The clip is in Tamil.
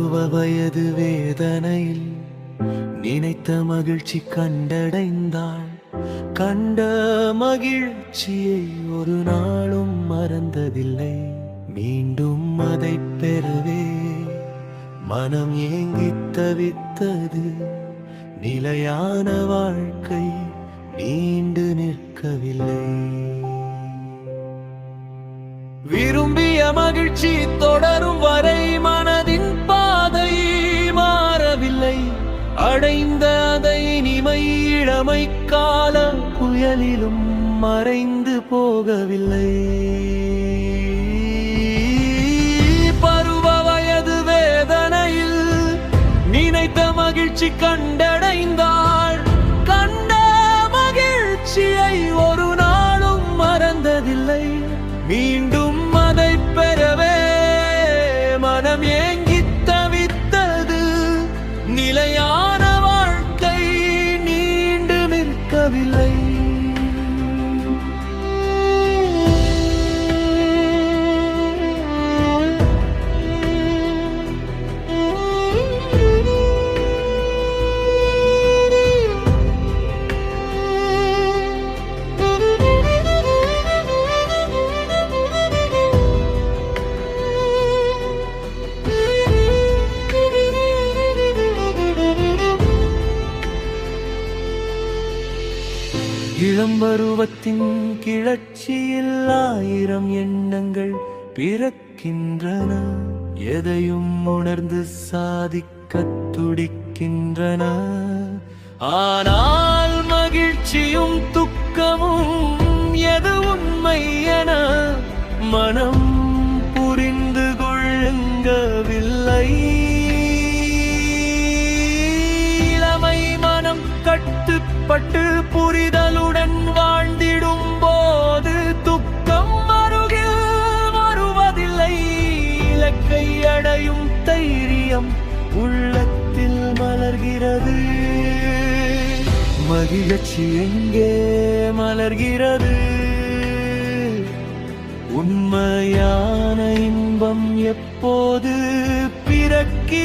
பருவ வயது வேதனையில் நினைத்த மகிழ்ச்சி கண்டடைந்தாள். கண்ட மகிழ்ச்சியை ஒரு நாளும் மறந்ததில்லை. மீண்டும் அதை பெறவே மனம் ஏங்கித் தவித்தது. நிலையான வாழ்க்கை நீண்டு நிற்கவில்லை. விரும்பிய மகிழ்ச்சி தொடரும் வரை மனதின் பாதை மாறவில்லை. அடைந்த அதை இனிமை இளமை கால புயலிலும் மறைந்து போகவில்லை. பருவ வயது வேதனையில் நினைத்த மகிழ்ச்சி கண்டடைந்தாள். கண்ட மகிழ்ச்சியை ஒரு நாளும் மறந்ததில்லை. மீண்டும் அதை பெறவே மனம் ஏங்கித் தவித்தது. நிலையான வாழ்க்கை நீண்டு நிற்கவில்லை. இளம்பருவத்தின் கிளர்ச்சியில் 1000 எண்ணங்கள் பிறக்கின்றன. எதையும் உணர்ந்து சாதிக்கத் துடிக்கின்றன. ஆனால் மகிழ்ச்சியும் துக்கமும் எது உண்மை என மனம் புரிந்து கொள்ளவில்லை. இளமை மனம் கட்டுப்பட்டு புரிதலுடன் வாழ்ந்திடும் போது துக்கம் அருகில் வருவதில்லை. இலக்கை அடையும் தைரியம் உள்ளத்தில் மலர்கிறது. மகிழ்ச்சி எங்கே மலர்கிறது? உண்மையான இன்பம் எப்போது பிறக்கிறது?